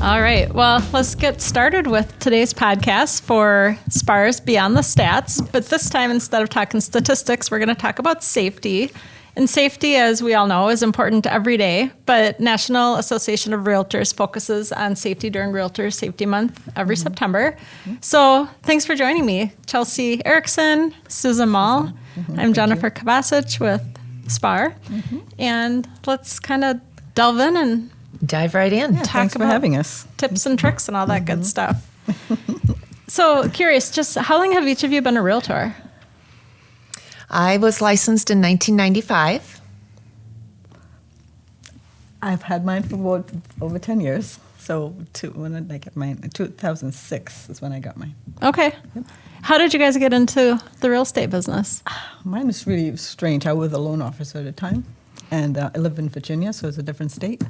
All right. Well, let's get started with today's podcast for SPAR's Beyond the Stats. But this time, instead of talking statistics, we're going to talk about safety. And safety, as we all know, is important every day. But National Association of Realtors focuses on safety during Realtors Safety Month every September. So thanks for joining me, Chelsea Erickson, Susan Mall. I'm Jennifer Kovacic with SPAR. And let's kind of delve in and dive right in. talk Thanks for about having us. tips and tricks and all that good stuff. So curious, just how long have each of you been a realtor? I was licensed in 1995. I've had mine for over 10 years. So when I got mine, 2006 is when I got mine. Okay. How did you guys get into the real estate business? Mine is really strange. I was a loan officer at the time, and I live in Virginia, so it's a different state.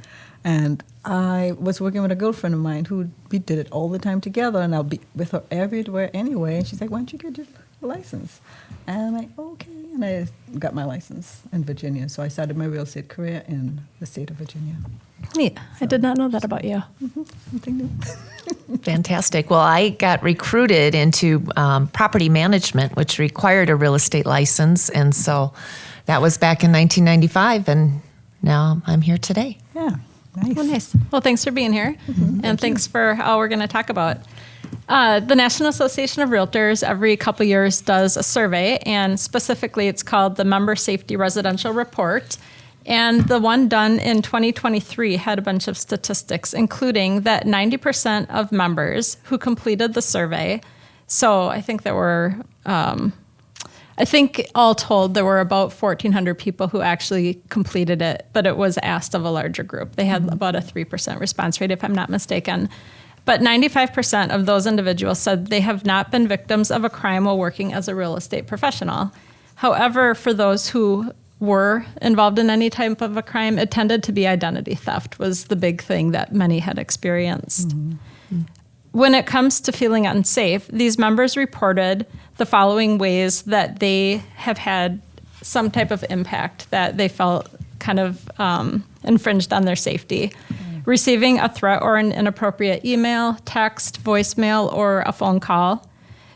And I was working with a girlfriend of mine we did it all the time together, and I'll be with her everywhere anyway. And she's like, "Why don't you get your license?" And I'm like, "Okay." And I got my license in Virginia. So I started my real estate career in the state of Virginia. Neat. I did not know that about you. Something new. Fantastic. Well, I got recruited into property management, which required a real estate license. And so that was back in 1995. And now I'm here today. Yeah, nice. Well, nice. Well, thanks for being here. And thanks for how we're going to talk about. The National Association of Realtors every couple years does a survey, and specifically it's called the Member Safety Residential Report. And the one done in 2023 had a bunch of statistics, including that 90% of members who completed the survey, so I think there were, all told, there were about 1,400 people who actually completed it, but it was asked of a larger group. They had about a 3% response rate, if I'm not mistaken. But 95% of those individuals said they have not been victims of a crime while working as a real estate professional. However, for those who were involved in any type of a crime, it tended to be identity theft was the big thing that many had experienced. When it comes to feeling unsafe, these members reported the following ways that they have had some type of impact that they felt kind of infringed on their safety. Receiving a threat or an inappropriate email, text, voicemail, or a phone call.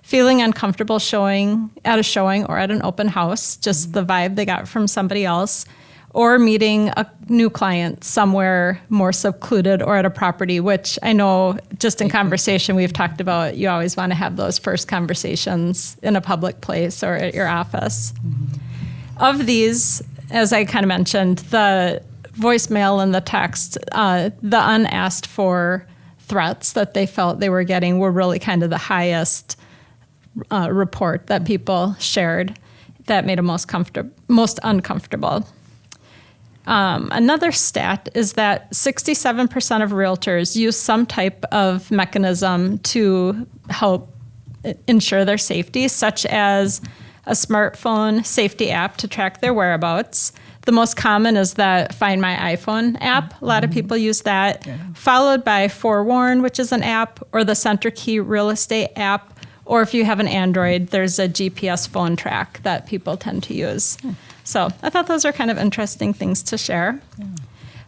Feeling uncomfortable at a showing or at an open house, just the vibe they got from somebody else. Or meeting a new client somewhere more secluded or at a property, which I know just in conversation we've talked about, you always want to have those first conversations in a public place or at your office. Of these, as I kind of mentioned, the voicemail and the text, the unasked for threats that they felt they were getting were really kind of the highest report that people shared that made them most uncomfortable. Another stat is that 67% of realtors use some type of mechanism to help ensure their safety, such as a smartphone safety app to track their whereabouts. The most common is the Find My iPhone app. A lot of people use that, followed by Forewarn, which is an app, or the Center Key Real Estate app, or if you have an Android, there's a GPS phone track that people tend to use. So I thought those are kind of interesting things to share.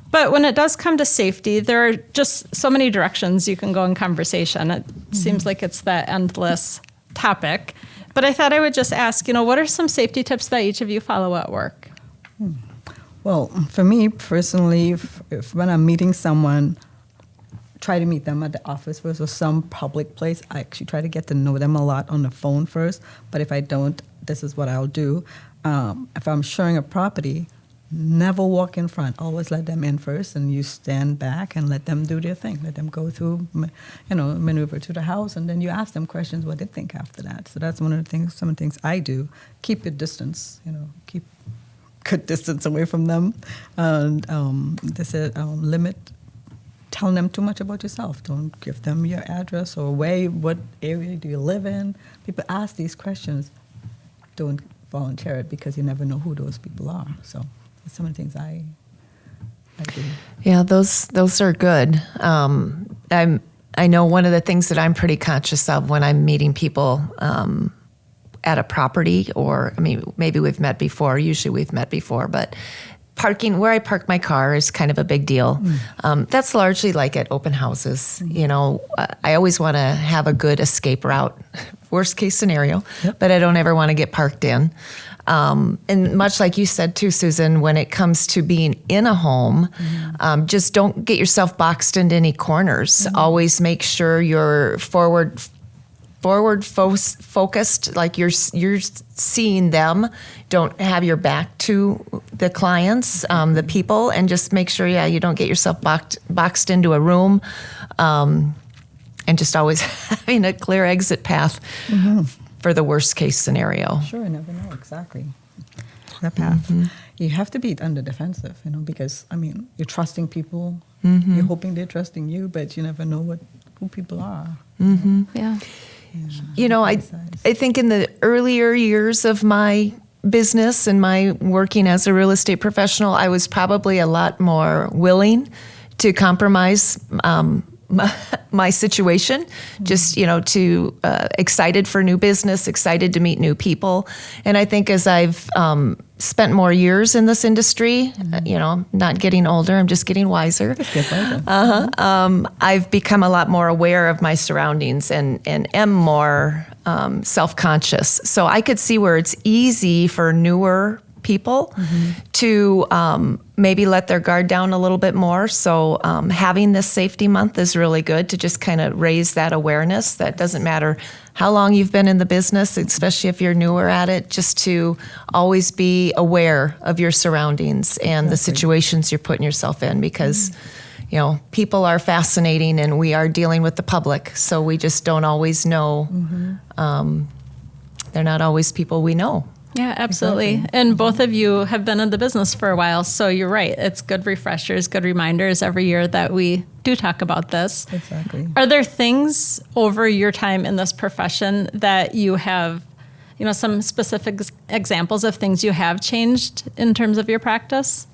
But when it does come to safety, there are just so many directions you can go in conversation. It seems like it's that endless topic. But I thought I would just ask, what are some safety tips that each of you follow at work? Well, for me personally, if when I'm meeting someone, try to meet them at the office first or some public place. I actually try to get to know them a lot on the phone first. But if I don't, this is what I'll do. If I'm showing a property, never walk in front. Always let them in first, and you stand back and let them do their thing. Let them go through, maneuver to the house, and then you ask them questions what they think after that. So that's one of the things. Some of the things I do. Keep your distance. Keep good distance away from them, and they said limit. Telling them too much about yourself. Don't give them your address or what area do you live in. People ask these questions. Don't volunteer it because you never know who those people are. So that's some of the things I do. Yeah, those are good. I know one of the things that I'm pretty conscious of when I'm meeting people at a property, or maybe we've met before. Usually we've met before, but parking, where I park my car is kind of a big deal. That's largely like at open houses. You know, I always want to have a good escape route, worst case scenario, but I don't ever want to get parked in. And much like you said too, Susan, when it comes to being in a home, just don't get yourself boxed into any corners. Always make sure you're forward focused, like you're seeing them. Don't have your back to the clients, the people, and just make sure, you don't get yourself boxed into a room, and just always having a clear exit path for the worst case scenario. Sure, you never know exactly that path. You have to be on the defensive, because you're trusting people. You're hoping they're trusting you, but you never know who people are. Yeah. I think in the earlier years of my business and my working as a real estate professional, I was probably a lot more willing to compromise my situation, just, to excited for new business, excited to meet new people. And I think as I've spent more years in this industry, not getting older, I'm just getting wiser. I've become a lot more aware of my surroundings and am more self-conscious. So I could see where it's easy for newer people to maybe let their guard down a little bit more. So having this safety month is really good to just kind of raise that awareness. That doesn't matter how long you've been in the business, especially if you're newer at it, just to always be aware of your surroundings and the situations you're putting yourself in, because people are fascinating and we are dealing with the public. So we just don't always know. They're not always people we know. Yeah, absolutely. Exactly. And both of you have been in the business for a while, so you're right. It's good refreshers, good reminders every year that we do talk about this. Exactly. Are there things over your time in this profession that you have, some specific examples of things you have changed in terms of your practice?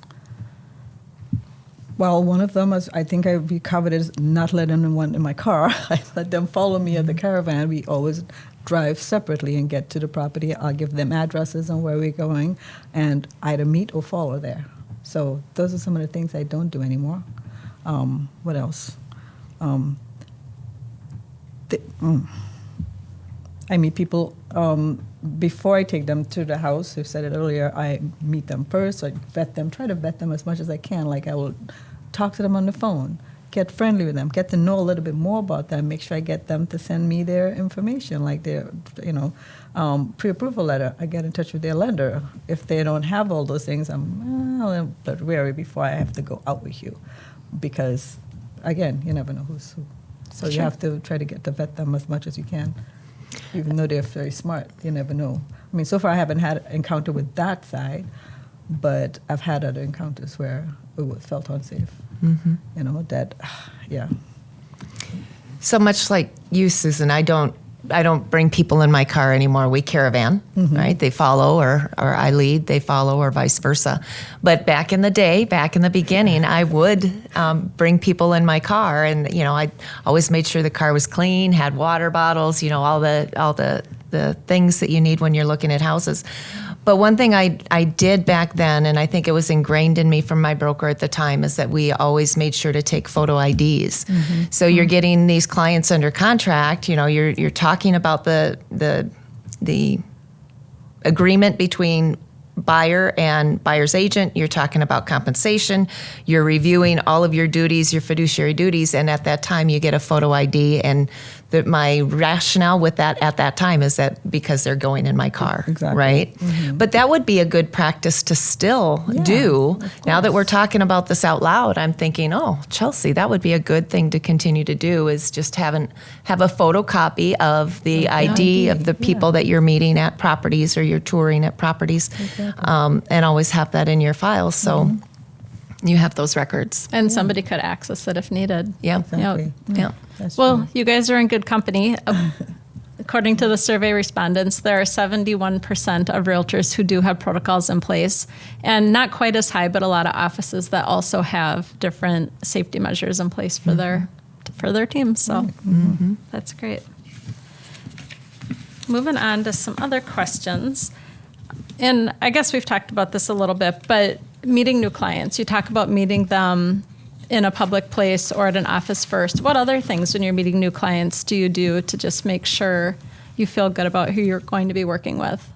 Well, one of them, as I think we covered, is not letting anyone in my car. I let them follow me at the caravan. We always drive separately and get to the property. I'll give them addresses on where we're going and either meet or follow there. So those are some of the things I don't do anymore. What else? I meet people before I take them to the house. I've said it earlier. I meet them first. I try to vet them as much as I can. Like I will talk to them on the phone, get friendly with them, get to know a little bit more about them, make sure I get them to send me their information, like their, pre-approval letter. I get in touch with their lender. If they don't have all those things, I'm a little bit wary before I have to go out with you, because, again, you never know who's who. So you have to try to get to vet them as much as you can, even though they're very smart. You never know. So far I haven't had an encounter with that side, but I've had other encounters where it felt unsafe. So much like you, Susan, I don't bring people in my car anymore. We caravan, right? They follow, or I lead, they follow, or vice versa. But back in the day, back in the beginning, I would bring people in my car, and I always made sure the car was clean, had water bottles, all the things that you need when you're looking at houses. But one thing I did back then, and I think it was ingrained in me from my broker at the time, is that we always made sure to take photo IDs. So you're getting these clients under contract. You're talking about the agreement between buyer and buyer's agent. You're talking about compensation. You're reviewing all of your duties, your fiduciary duties, and at that time you get a photo ID. And my rationale with that at that time is that because they're going in my car, right? But that would be a good practice to still do. Now that we're talking about this out loud, I'm thinking, Chelsea, that would be a good thing to continue to do, is just have a photocopy of the ID of the people that you're meeting at properties or you're touring at properties, and always have that in your files. So you have those records. And somebody could access it if needed. Yeah. Exactly. Yeah. Well, you guys are in good company. According to the survey respondents, there are 71% of realtors who do have protocols in place, and not quite as high, but a lot of offices that also have different safety measures in place for their team. So that's great. Moving on to some other questions. And I guess we've talked about this a little bit, but meeting new clients, you talk about meeting them in a public place or at an office first. What other things when you're meeting new clients do you do to just make sure you feel good about who you're going to be working with?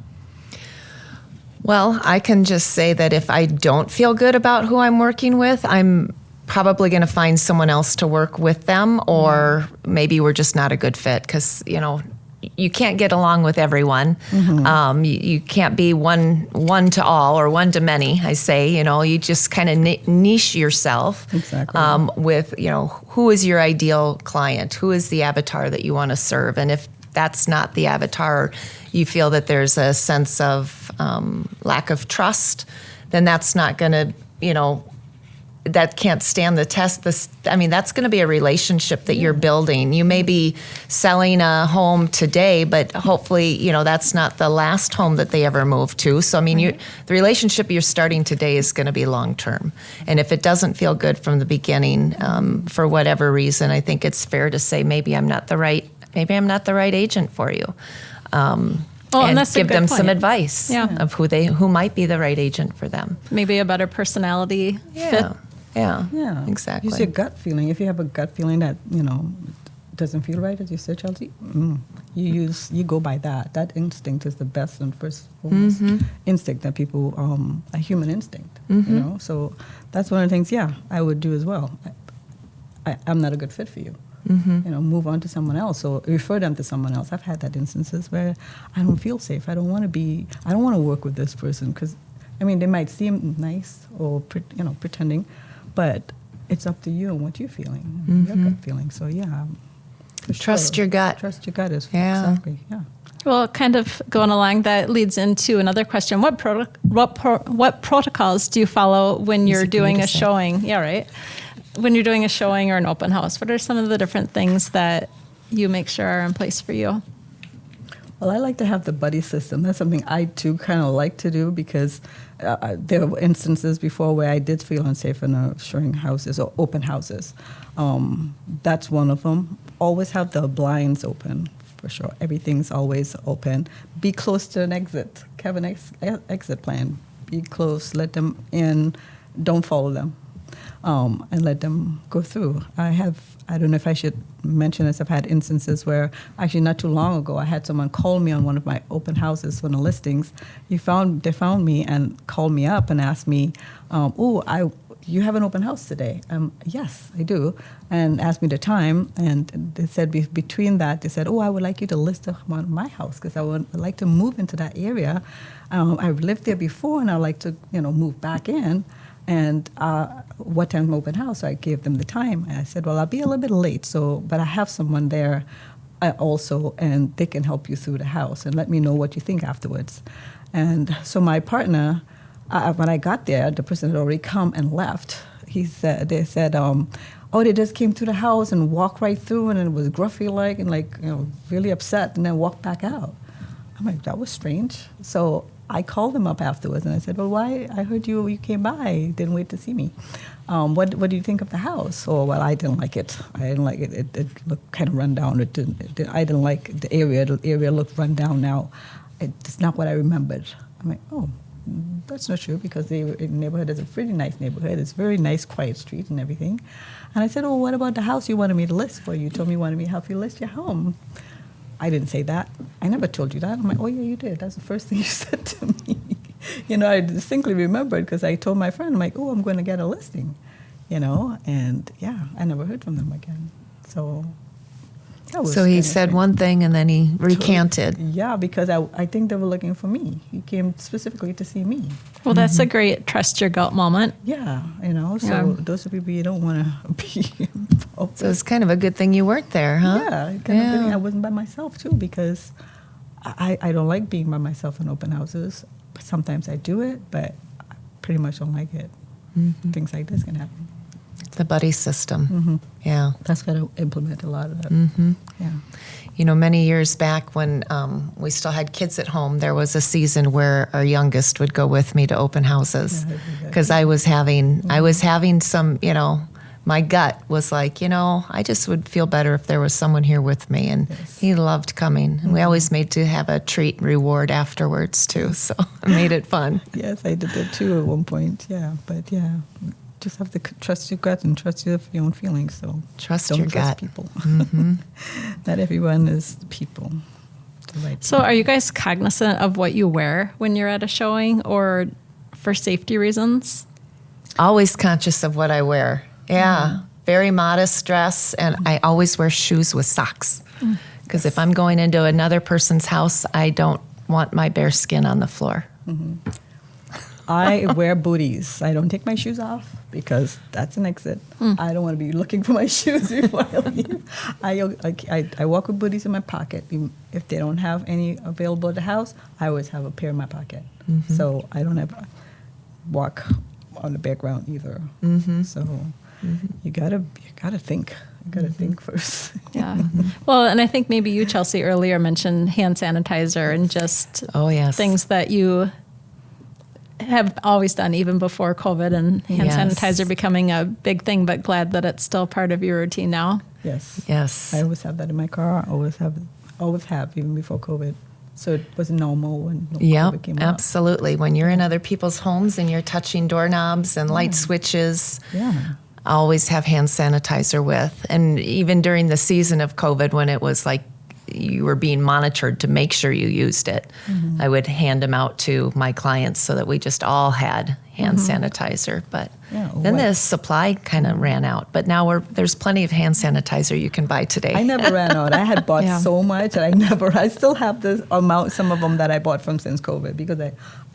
Well, I can just say that if I don't feel good about who I'm working with, I'm probably going to find someone else to work with them, or maybe we're just not a good fit because, you can't get along with everyone. You can't be one to all or one to many, I say. You just kind of niche yourself with, who is your ideal client? Who is the avatar that you want to serve? And if that's not the avatar, you feel that there's a sense of lack of trust, then that's not going to, that can't stand the test. That's going to be a relationship that you're building. You may be selling a home today, but hopefully, that's not the last home that they ever move to. So, the relationship you're starting today is going to be long term. And if it doesn't feel good from the beginning, for whatever reason, I think it's fair to say maybe I'm not the right agent for you. And that's give them some point. advice of who might be the right agent for them. Maybe a better personality fit. Yeah, exactly. Use your gut feeling. If you have a gut feeling that doesn't feel right as you said, Chelsea, you go by that. That instinct is the best and first foremost instinct that people a human instinct. So that's one of the things. I would do as well. I'm not a good fit for you. Move on to someone else or refer them to someone else. I've had that instances where I don't feel safe. I don't want to work with this person because, they might seem nice or pretending, but it's up to you and what you're feeling, your gut feeling. So trust your gut. Trust your gut is exactly. Well, kind of going along, that leads into another question. What protocols do you follow when you're doing a showing? Yeah, right. When you're doing a showing or an open house, what are some of the different things that you make sure are in place for you? Well, I like to have the buddy system. That's something I too kind of like to do because there were instances before where I did feel unsafe in showing houses or open houses. That's one of them. Always have the blinds open, for sure. Everything's always open. Be close to an exit. Have an exit plan. Be close. Let them in. Don't follow them. And let them go through. I don't know if I should mention this, I've had instances where actually not too long ago I had someone call me on one of my open houses, one of the listings. They found me and called me up and asked me, you have an open house today? Yes, I do. And asked me the time, and they said between that, they said, I would like you to list my house because I would like to move into that area. I've lived there before and I'd like to, move back in. And what time open house? So I gave them the time. And I said, well, I'll be a little bit late, but I have someone there also, and they can help you through the house and let me know what you think afterwards. And so my partner, when I got there, the person had already come and left. They said, they just came to the house and walked right through, and it was gruffy-like and really upset, and then walked back out. I'm like, that was strange. So I called them up afterwards and I said, well, why? I heard you came by, didn't wait to see me. What do you think of the house? Oh, well, I didn't like it. It looked kind of run down. I didn't like the area. The area looked run down now. It's not what I remembered. I'm like, oh, that's not true because the neighborhood is a pretty nice neighborhood. It's a very nice, quiet street and everything. And I said, oh, what about the house you wanted me to list for? You told me you wanted me to help you list your home. I didn't say that. I never told you that. I'm like, oh, yeah, you did. That's the first thing you said to me. I distinctly remembered because I told my friend, I'm like, oh, I'm going to get a listing, and I never heard from them again. So he said one thing and then he recanted. Yeah, because I think they were looking for me. He came specifically to see me. Well, that's a great trust your gut moment. Yeah, so those are people you don't want to be involved. So it's kind of a good thing you weren't there, huh? Yeah, kind of good thing I wasn't by myself too because I don't like being by myself in open houses. Sometimes I do it, but I pretty much don't like it. Things like this can happen. The buddy system. Yeah. That's got to implement a lot of that. Yeah. Many years back when we still had kids at home, there was a season where our youngest would go with me to open houses because I was having some, my gut was like, I just would feel better if there was someone here with me. And he loved coming. And we always made to have a treat reward afterwards, too. So it made it fun. Yes, I did that, too, at one point. Yeah, but just have to trust your gut and trust your own feelings. So Trust don't your trust gut. people. Mm-hmm. Not everyone is people. So are you guys cognizant of what you wear when you're at a showing or for safety reasons? Always conscious of what I wear. Yeah, very modest dress, and I always wear shoes with socks. Because if I'm going into another person's house, I don't want my bare skin on the floor. I wear booties. I don't take my shoes off because that's an exit. I don't want to be looking for my shoes before I leave. I walk with booties in my pocket. Even if they don't have any available at the house, I always have a pair in my pocket. So I don't ever walk on the background either. So you gotta think. You gotta think first. Yeah. Well, and I think maybe you, Chelsea, earlier mentioned hand sanitizer and just things that you have always done even before COVID and hand sanitizer becoming a big thing, but glad that it's still part of your routine now. Yes. I always have that in my car. Always have even before COVID. So it was normal when COVID came out. Absolutely. When you're in other people's homes and you're touching doorknobs and light switches, I always have hand sanitizer with. And even during the season of COVID when it was like you were being monitored to make sure you used it, I would hand them out to my clients so that we just all had hand sanitizer. But then the supply kind of ran out. But now there's plenty of hand sanitizer you can buy today. I never ran out. I had bought so much, and I still have this amount, some of them that I bought from since COVID, because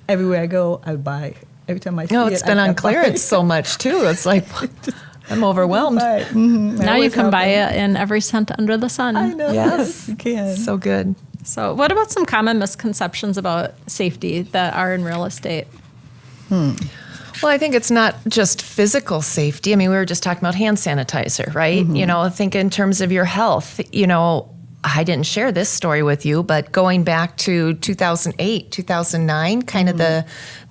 everywhere I go, I buy. Every time I see it's been on clearance so much too. It's like I'm overwhelmed. Now you can buy it in every scent under the sun. I know. Yes, you can. So good. So what about some common misconceptions about safety that are in real estate? Well, I think it's not just physical safety. I mean, we were just talking about hand sanitizer, right? I think in terms of your health, I didn't share this story with you, but going back to 2008, 2009, kind of the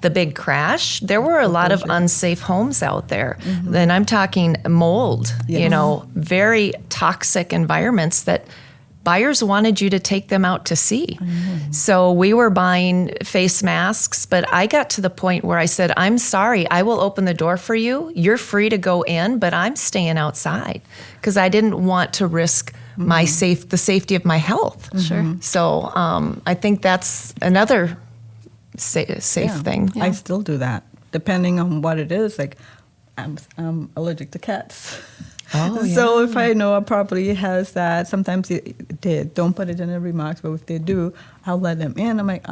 big crash, there were a lot of unsafe homes out there. And I'm talking mold, very toxic environments that buyers wanted you to take them out to see. So we were buying face masks, but I got to the point where I said, I'm sorry, I will open the door for you. You're free to go in, but I'm staying outside because I didn't want to risk the safety of my health. Sure. So I think that's another safe thing. I still do that, depending on what it is. Like, I'm allergic to cats. So if I know a property has that, sometimes they don't put it in the remarks, but if they do, I'll let them in. I'm like,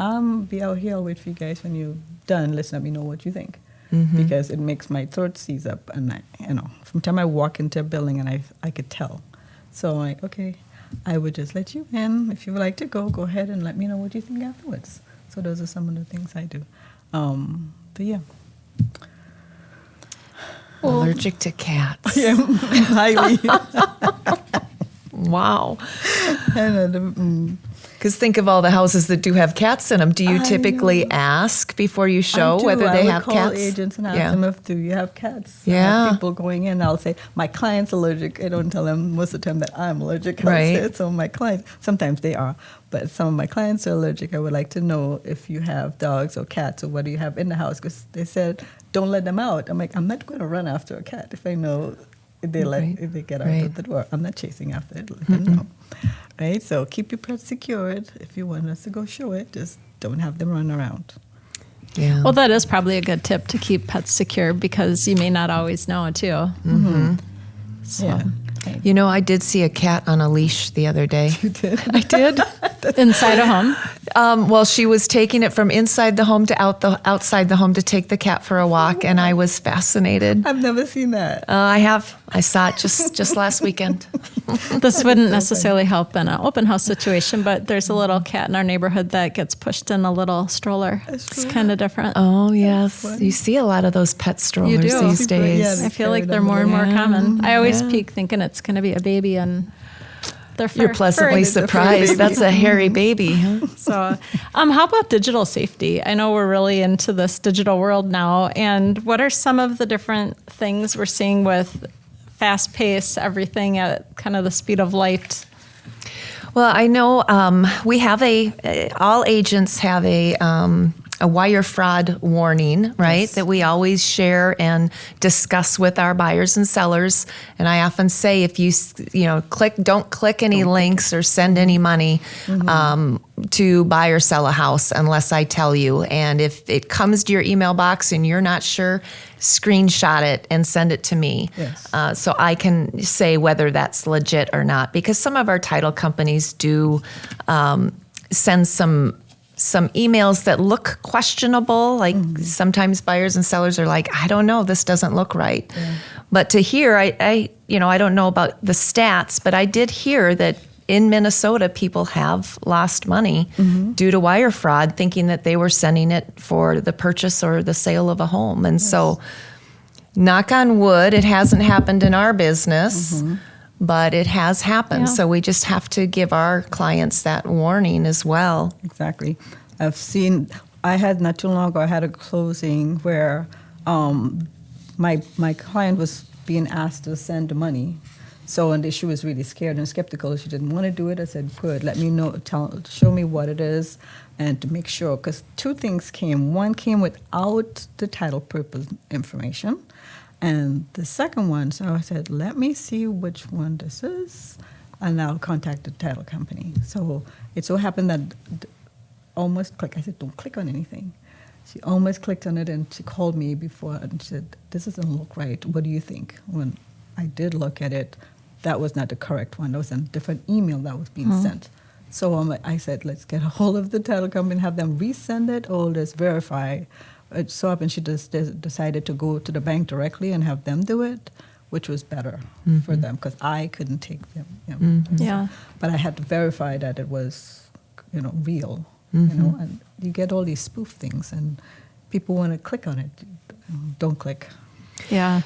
be out here. I'll wait for you guys when you're done. Let me know what you think. Because it makes my throat seize up. And, from the time I walk into a building and I could tell. So I'm like, okay, I would just let you in. If you would like to go ahead and let me know what you think afterwards. So those are some of the things I do. But yeah. Allergic to cats. Yeah, highly. Wow. Because think of all the houses that do have cats in them. Do you typically ask before you show whether they have cats? I would call agents and ask them if do you have cats. Yeah. I have people going in, I'll say, my client's allergic. I don't tell them most of the time that I'm allergic. I'll say some of my clients, sometimes they are, but some of my clients are allergic. I would like to know if you have dogs or cats or what do you have in the house, because they said, don't let them out. I'm like, I'm not going to run after a cat if I know if they get out of the door. I'm not chasing after it. Let them know. Right? So keep your pets secured. If you want us to go show it, just don't have them run around. Yeah. Well, that is probably a good tip to keep pets secure because you may not always know too. So. Yeah. I did see a cat on a leash the other day. You did? I did. Inside a home? Well, she was taking it from inside the home to outside the home to take the cat for a walk, and I was fascinated. I've never seen that. I have. I saw it just last weekend. This wouldn't necessarily help in an open house situation, but there's a little cat in our neighborhood that gets pushed in a little stroller. It's kind of different. Oh, yes. You see a lot lot of those pet strollers these days. Yeah, I feel like they're more and more common. I always peek thinking it's going to be a baby and they're You're pleasantly surprised. That's a hairy baby. Huh? So, how about digital safety? I know we're really into this digital world now. And what are some of the different things we're seeing with fast pace, everything at kind of the speed of light. Well, I know we have all agents have a wire fraud warning, right? Yes. That we always share and discuss with our buyers and sellers. And I often say, if don't click any links or send any money to buy or sell a house unless I tell you. And if it comes to your email box and you're not sure, screenshot it and send it to me. Yes. So I can say whether that's legit or not. Because some of our title companies do send some emails that look questionable. Like sometimes buyers and sellers are like, I don't know, this doesn't look right. Yeah. But to hear, I don't know about the stats, but I did hear that in Minnesota, people have lost money due to wire fraud, thinking that they were sending it for the purchase or the sale of a home. And so, knock on wood, it hasn't happened in our business, but it has happened. Yeah. So we just have to give our clients that warning as well. Exactly. I had not too long ago, I had a closing where my client was being asked to send the money. So, and she was really scared and skeptical. She didn't want to do it. I said, good, let me know, show me what it is, and to make sure. Because two things came. One came without the title purpose information. And the second one, so I said, let me see which one this is, and I'll contact the title company. So it so happened that almost click. I said, don't click on anything. She almost clicked on it, and she called me before and she said, this doesn't look right. What do you think? When I did look at it, that was not the correct one. That was a different email that was being sent. So I said, let's get a hold of the title company and have them resend it, or let's verify. It so happened she just decided to go to the bank directly and have them do it, which was better for them because I couldn't take them. Yeah. But I had to verify that it was, real. And you get all these spoof things, and people want to click on it. Don't click. Yeah.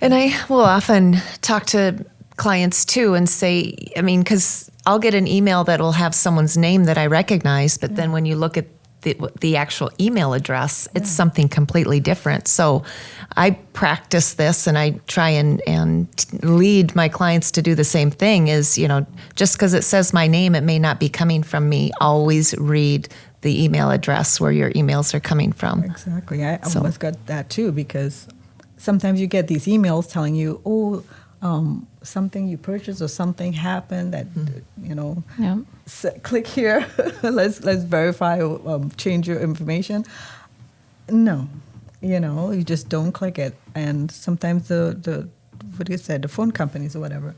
And I will often talk to clients too and say, because I'll get an email that will have someone's name that I recognize, but then when you look at the actual email address, it's something completely different. So I practice this, and I try and lead my clients to do the same thing is, just because it says my name, it may not be coming from me. Always read the email address where your emails are coming from. Exactly. I almost got that too, because sometimes you get these emails telling you, something you purchased or something happened that, click here, let's verify, change your information. No, you just don't click it. And sometimes the phone companies or whatever,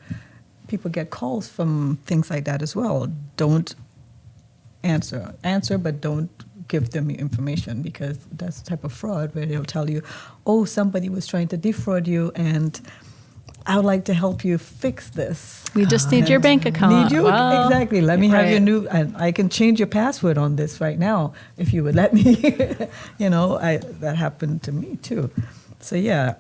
people get calls from things like that as well. Don't answer, but don't give them your information, because that's the type of fraud where they'll tell you, somebody was trying to defraud you, and I would like to help you fix this. We just need your bank account. Need you? Well, exactly. Let me have your new, and I can change your password on this right now if you would let me. That happened to me too. So yeah,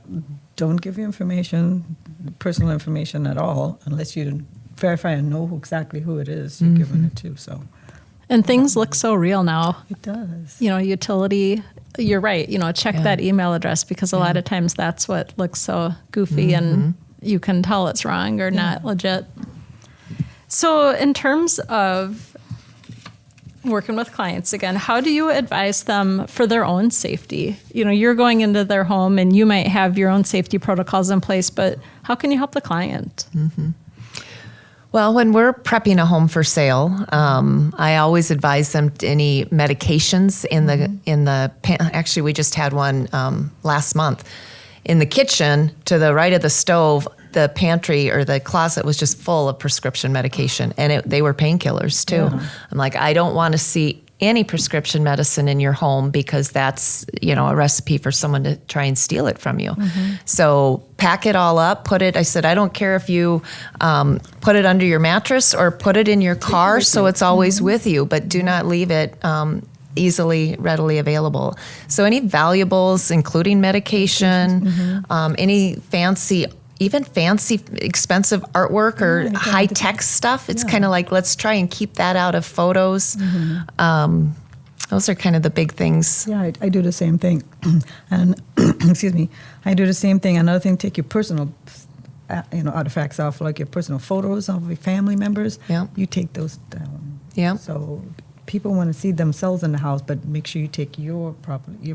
don't give your information, personal information at all, unless you verify and know exactly who it is you're giving it to. So. And things look so real now. It does. Utility, you're right. Check that email address, because a lot of times that's what looks so goofy and you can tell it's wrong or not legit. So in terms of working with clients again, how do you advise them for their own safety? You're going into their home and you might have your own safety protocols in place, but how can you help the client? Well, when we're prepping a home for sale, I always advise them any medications actually we just had one last month. In the kitchen, to the right of the stove, the pantry or the closet was just full of prescription medication, and they were painkillers too. Yeah. I'm like, I don't want to see any prescription medicine in your home, because that's, a recipe for someone to try and steal it from you. So pack it all up, I said, I don't care if you put it under your mattress or put it in your car, so it's always with you, but do not leave it readily available. So any valuables, including medication, any fancy, expensive artwork or high-tech stuff, it's kind of like, let's try and keep that out of photos. Those are kind of the big things. Yeah, I do the same thing. And, excuse me, I do the same thing. Another thing, take your personal artifacts of like your personal photos of your family members, Yeah. you take those down. Yeah. So people want to see themselves in the house, but make sure you take your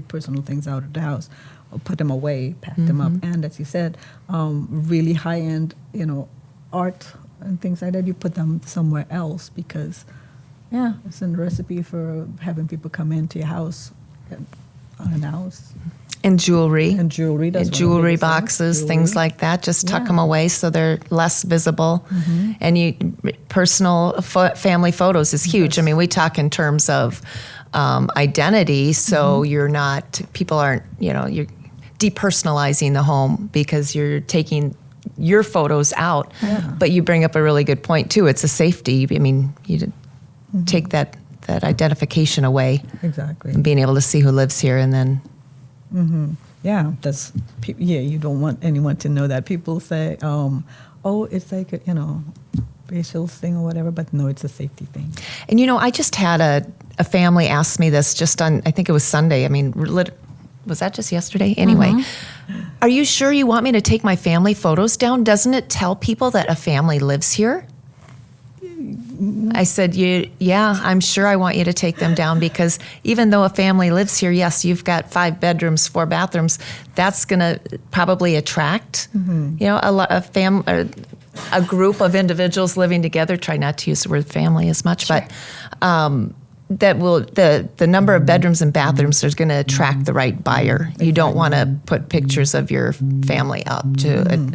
personal things out of the house, or put them away, pack them up, and as you said, really high end, art and things like that, you put them somewhere else because, it's a recipe for having people come into your house unannounced. And jewelry. And jewelry. That's And one of the jewelry biggest things. boxes, Jewelry. things like that. Just tuck them away so they're less visible. And personal family photos is huge. I mean, we talk in terms of identity, so people aren't, you're depersonalizing the home because you're taking your photos out. Yeah. But you bring up a really good point, too. It's a safety. I mean, you take that identification away. Exactly. And being able to see who lives here and then... Yeah, you don't want anyone to know that. People say, it's like a, racial thing or whatever, but no, it's a safety thing. And I just had a family ask me this just on, I think it was Sunday. I mean, was that just yesterday? Anyway, are you sure you want me to take my family photos down? Doesn't it tell people that a family lives here? I said, yeah, I'm sure I want you to take them down because even though a family lives here, yes, you've got 5 bedrooms, 4 bathrooms, that's going to probably attract, a group of individuals living together. Try not to use the word family as much, but that will the number of bedrooms and bathrooms is going to attract the right buyer. You don't want to put pictures of your family up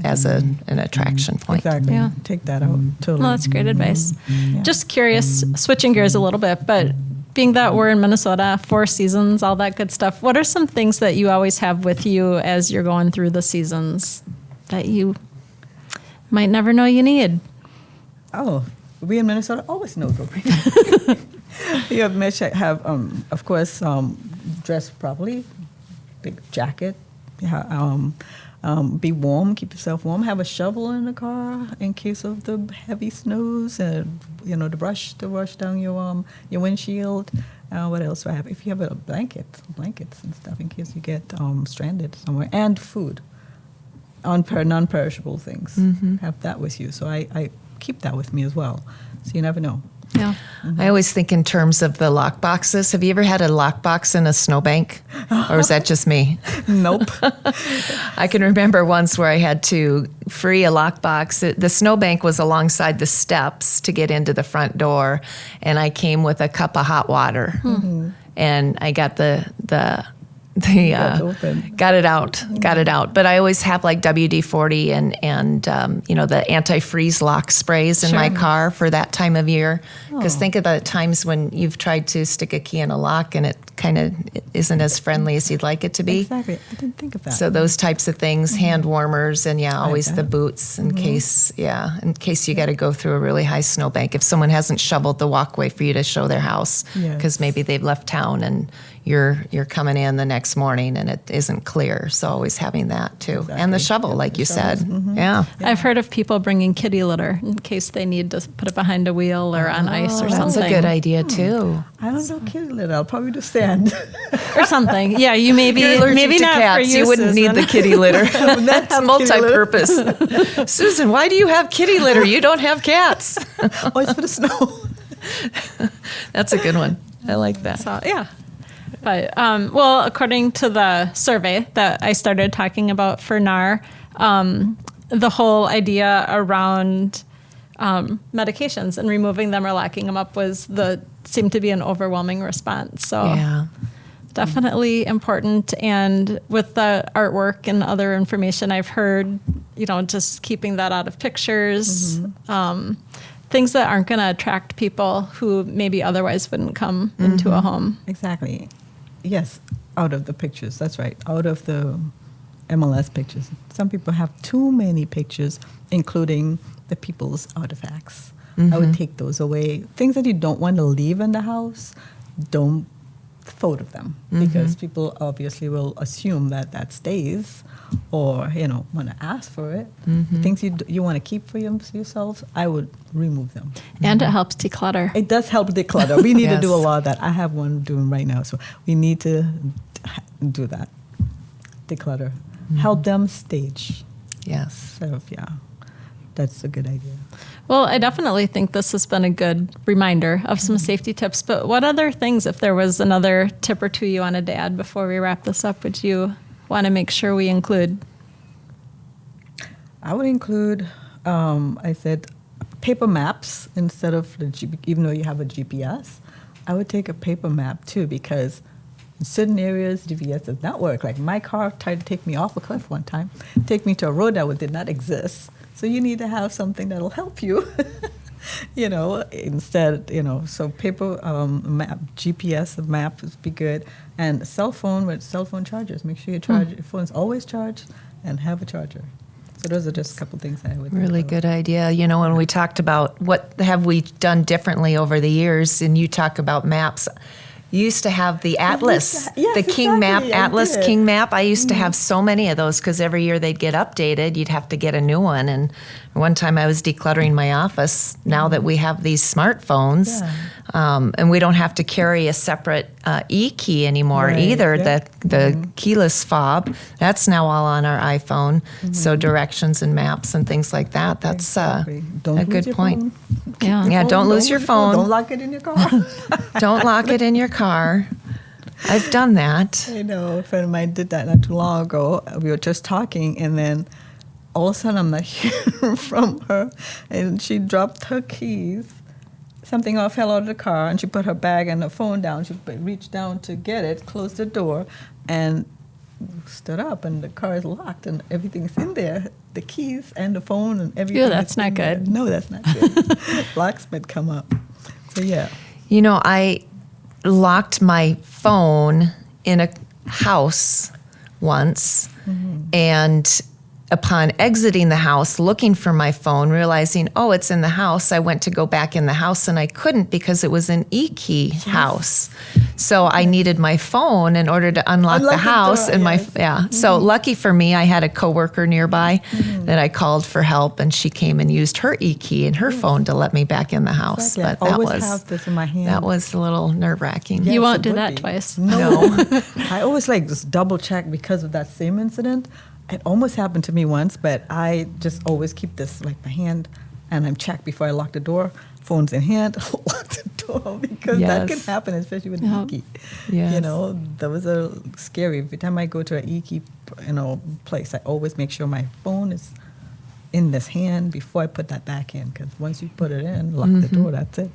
as an attraction point. Exactly. Yeah. Take that out. Totally. Well, that's great advice. Yeah. Just curious, switching gears a little bit, but being that we're in Minnesota, 4 seasons, all that good stuff, what are some things that you always have with you as you're going through the seasons that you might never know you need? Oh, we in Minnesota always know go green. You have of course, dress properly, big jacket, be warm, keep yourself warm, have a shovel in the car in case of the heavy snows, and the brush to wash down your windshield. What else do I have? If you have blankets and stuff in case you get stranded somewhere, and food, non-perishable things. Have that with you. So I keep that with me as well. So you never know. Yeah. I always think in terms of the lock boxes. Have you ever had a lock box in a snowbank? Or is that just me? Nope. I can remember once where I had to free a lock box. The snowbank was alongside the steps to get into the front door, and I came with a cup of hot water. And I got got it out. But I always have like WD-40 and the anti-freeze lock sprays in my car for that time of year. Because think of the times when you've tried to stick a key in a lock and it kind of isn't as friendly as you'd like it to be. Exactly. I didn't think of that. So those types of things, hand warmers, and always the boots in case you got to go through a really high snowbank. If someone hasn't shoveled the walkway for you to show their house, because maybe they've left town and you're coming in the next morning and it isn't clear. So always having that too. Exactly. And the shovel, like you said. Yeah. I've heard of people bringing kitty litter in case they need to put it behind a wheel or on ice or That's something. a good idea too. I don't know kitty litter. I'll probably just stand. Or something. Yeah, you maybe You're allergic maybe to not cats. for you, wouldn't Susan. need the kitty litter. That's multi-purpose. Susan, why do you have kitty litter? You don't have cats. Oh, it's for the snow. That's a good one. I like that. So, yeah. But, according to the survey that I started talking about for NAR, the whole idea around medications and removing them or locking them up seemed to be an overwhelming response. So definitely important. And with the artwork and other information I've heard, just keeping that out of pictures, things that aren't going to attract people who maybe otherwise wouldn't come into a home. Exactly. Yes, out of the pictures. That's right. Out of the MLS pictures. Some people have too many pictures, including the people's artifacts. I would take those away. Things that you don't want to leave in the house, don't photo them, because people obviously will assume that stays, or want to ask for it. Things you want to keep for yourselves, I would remove them. And it helps declutter. It does help declutter. We need to do a Yes. lot of that. I have one doing right now, so we need to do that. Declutter. Help them stage. Yes. So, yeah, that's a good idea. Well, I definitely think this has been a good reminder of some safety tips. But what other things, if there was another tip or two you wanted to add before we wrap this up, would you want to make sure we include? I would include, I said, paper maps instead of even though you have a GPS. I would take a paper map too, because in certain areas GPS does not work. Like my car tried to take me off a cliff one time, take me to a road that did not exist. So you need to have something that'll help you, instead, so paper map, GPS map would be good. And cell phone with cell phone chargers. Make sure your phone's always charged and have a charger. So those are just a couple things I would Really think good idea. When we talked about what have we done differently over the years, and you talk about maps, you used to have the Atlas, Yes, the King Map, exactly, I Atlas did. King Map. I used to have so many of those because every year they'd get updated. You'd have to get a new one. And one time I was decluttering my office. Now that we have these smartphones, and we don't have to carry a separate e-key anymore Right, either. yeah. The keyless fob, that's now all on our iPhone. So directions and maps and things like that. That's Exactly. Don't a lose good your point. phone. Yeah, don't lose your phone. Don't lock it in your car. Don't lock it in your car. I've done that. I know, a friend of mine did that not too long ago. We were just talking, and then all of a sudden I'm not hearing from her, and she dropped her keys. Something all fell out of the car, and she put her bag and her phone down. She reached down to get it, closed the door, and stood up, and the car is locked, and everything's in there. The keys and the phone and everything. Ew, that's is not in there. good. No, that's not good. Locksmith come up. So, yeah. I locked my phone in a house once, and upon exiting the house, looking for my phone, realizing, oh, it's in the house, I went to go back in the house, and I couldn't because it was an e-key house. So I needed my phone in order to unlock the Unlock the house. door, And yes. So lucky for me, I had a coworker nearby that I called for help, and she came and used her e-key and her phone to let me back in the house. Exactly. But I always have this in my hand. that was a little nerve-wracking. You Yes, won't it do would that be. twice. No. I always just double check because of that same incident. It almost happened to me once, but I just always keep this my hand, and I'm checked before I lock the door. Phone's in hand, lock the door, because that can Yes. happen, especially with Yeah. e-key. Yes. That was scary. Every time I go to an e-key, place, I always make sure my phone is in this hand before I put that back in, because once you put it in, lock the door, that's it.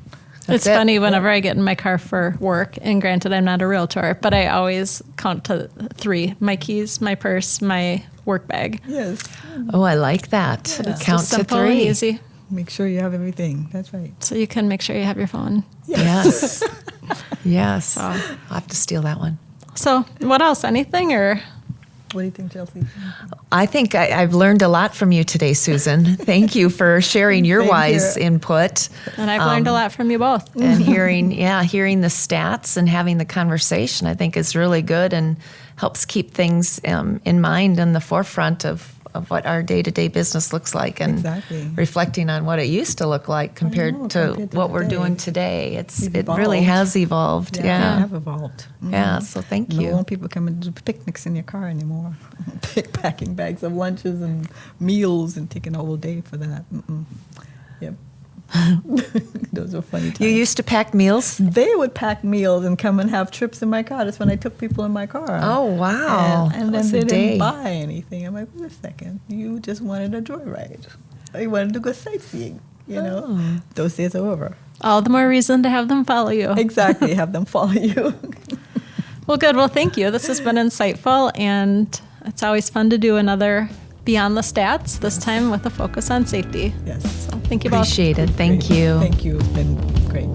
It's it. funny whenever I get in my car for work, and granted, I'm not a realtor, but I always count to 3: my keys, my purse, my work bag. Yes. Oh, I like that. It's Count just to simple 3. and easy, Make sure you have everything. That's right. so you can make sure you have your phone. Yes. Yes. So- I'll have to steal that one. So, what else? Anything or? What do you think, Chelsea? I think I've learned a lot from you today, Susan. Thank you for sharing your Same wise here. input. And I've learned a lot from you both. And hearing the stats and having the conversation, I think is really good and helps keep things in mind in the forefront of what our day-to-day business looks like, and Exactly. reflecting on what it used to look like compared to compared to what we're today. doing today. It Evolved. really has evolved. I Yeah. have evolved. Yeah, so thank No you. more people come and do picnics in your car anymore. Packing bags of lunches and meals and taking a whole day for that. Yep. Those are funny times. You used to pack meals? They would pack meals and come and have trips in my car. That's when I took people in my car. Oh, wow. And That then was they a day. didn't buy anything. I'm like, wait a second. You just wanted a joyride. You wanted to go sightseeing. Oh. Those days are over. All the more reason to have them follow you. Exactly. Have them follow you. Well, good. Well, thank you. This has been insightful, and it's always fun to do another Beyond the Stats, this time with a focus on safety. Yes. So thank you both. Appreciate it. Thank Great. you. Thank you. It's been great.